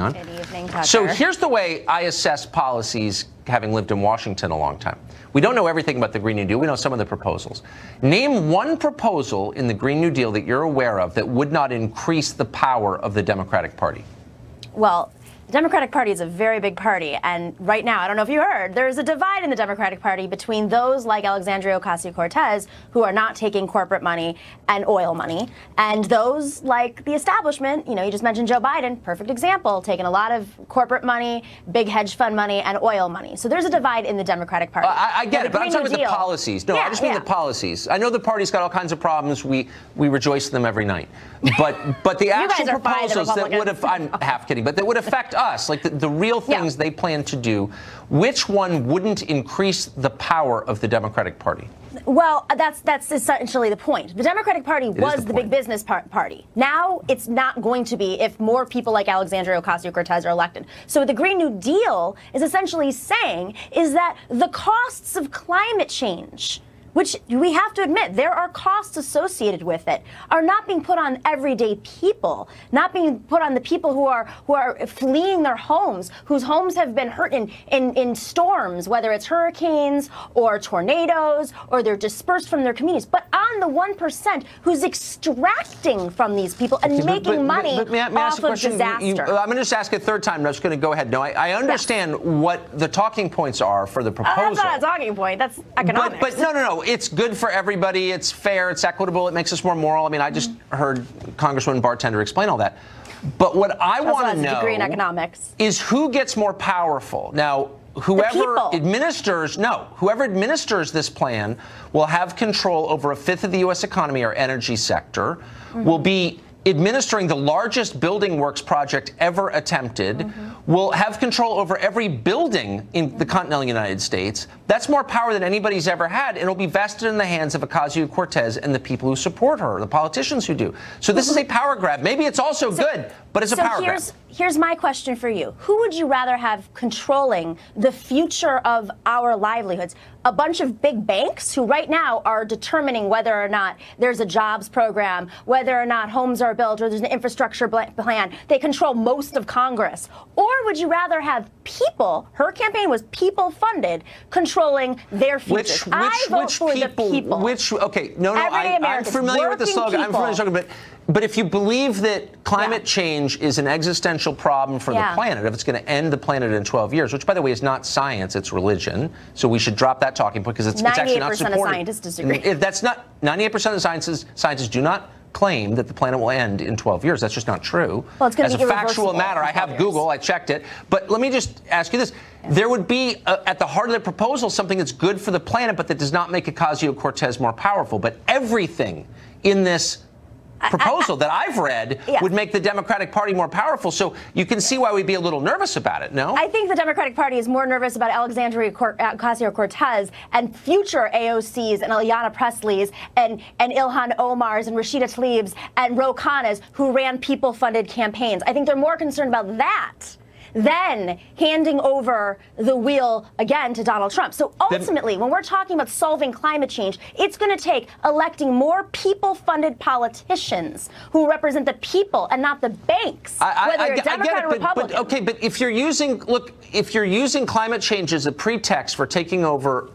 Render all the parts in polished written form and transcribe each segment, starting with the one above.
on. Good evening, Tucker. So here's the way I assess policies, having lived in Washington a long time. We don't know everything about the Green New Deal. We know some of the proposals. Name one proposal in the Green New Deal that you're aware of that would not increase the power of the Democratic Party. Well, the Democratic Party is a very big party, and right now, I don't know if you heard, there's a divide in the Democratic Party between those like Alexandria Ocasio-Cortez, who are not taking corporate money and oil money, and those like the establishment. You know, you just mentioned Joe Biden, perfect example, taking a lot of corporate money, big hedge fund money, and oil money. So there's a divide in the Democratic Party. I get it, but I'm talking about the policies. No, I just mean the policies. I know the party's got all kinds of problems. We rejoice in them every night. But the actual proposals that would have, I'm half kidding, but that would affect us, like the real things they plan to do, which one wouldn't increase the power of the Democratic Party? Well, that's essentially the point. The Democratic Party was the big business party. Now it's not going to be if more people like Alexandria Ocasio-Cortez are elected. So what the Green New Deal is essentially saying is that the costs of climate change, which we have to admit, there are costs associated with it, are not being put on everyday people, not being put on the people who are fleeing their homes, whose homes have been hurt in storms, whether it's hurricanes or tornadoes, or they're dispersed from their communities, but on the 1% who's extracting from these people and making money off of disaster. I'm going to just ask a third time. I'm just going to go ahead. No, I understand what the talking points are for the proposal. That's not a talking point. That's economics. But no. It's good for everybody. It's fair. It's equitable. It makes us more moral. I mean, I just heard Congresswoman Bartender explain all that. But what I want to know degree in economics is who gets more powerful. Now, whoever administers this plan will have control over a fifth of the U.S. economy or energy sector, will be administering the largest building works project ever attempted, will have control over every building in the continental United States. That's more power than anybody's ever had, and it'll be vested in the hands of Ocasio-Cortez and the people who support her, the politicians who do. So this is a power grab. Maybe it's also good, but it's a power grab. Here's my question for you. Who would you rather have controlling the future of our livelihoods? A bunch of big banks who right now are determining whether or not there's a jobs program, whether or not homes are built, or there's an infrastructure plan. They control most of Congress. Or would you rather have people, her campaign was people funded, controlling their future? I vote for the people. Okay, no, I'm familiar with the slogan. I'm familiar with the slogan, but if you believe that climate change is an existential problem for the planet, if it's going to end the planet in 12 years, which, by the way, is not science, it's religion, so we should drop that talking point because it's actually not supported. 98% of scientists disagree. If that's not 98% of scientists do not claim that the planet will end in 12 years. That's just not true. Well, it's going to be as a factual matter. I have Google. I checked it. But let me just ask you this. There would be, at the heart of the proposal, something that's good for the planet, but that does not make Ocasio-Cortez more powerful. But everything in this proposal that I've read would make the Democratic Party more powerful. So you can see why we'd be a little nervous about it, no? I think the Democratic Party is more nervous about Alexandria Ocasio-Cortez and future AOCs and Ayanna Presley's and Ilhan Omar's and Rashida Tlaib's and Ro Khanna's who ran people-funded campaigns. I think they're more concerned about that than handing over the wheel again to Donald Trump. So ultimately, when we're talking about solving climate change, it's going to take electing more people-funded politicians who represent the people and not the banks, whether you're Democrat or Republican. But if you're using climate change as a pretext for taking over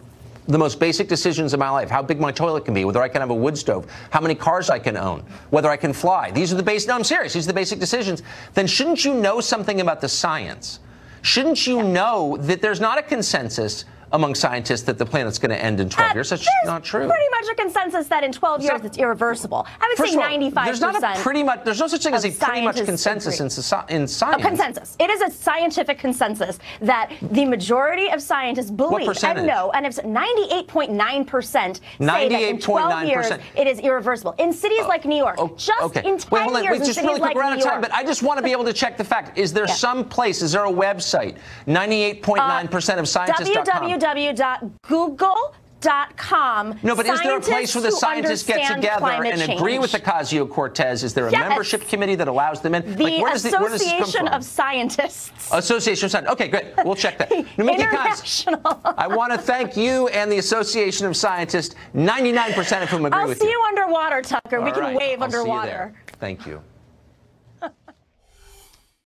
the most basic decisions of my life, how big my toilet can be, whether I can have a wood stove, how many cars I can own, whether I can fly. These are the basic, no, I'm serious, these are the basic decisions. Then shouldn't you know something about the science? Shouldn't you know that there's not a consensus among scientists that the planet's going to end in 12 years? That's just not true. Pretty much a consensus that in 12 years it's irreversible. I would say 95%. There's not a pretty much. There's no such thing as a pretty much consensus in science. A consensus. It is a scientific consensus that the majority of scientists believe and know, and it's 98.9% say that in 12 years it is irreversible. In cities like New York, just in 10 years in cities like New York. But I just want to be able to check the fact. Is there some place? Is there a website? 98.9% of scientists.com. www.google.com. No, but is there a place where the scientists get together and agree with Ocasio-Cortez? Is there a membership committee that allows them in? The Association of Scientists. Association of Scientists. Okay, great. We'll check that. International. I want to thank you and the Association of Scientists, 99% of whom agree with you. I'll see you underwater, Tucker. We can wave underwater. Thank you.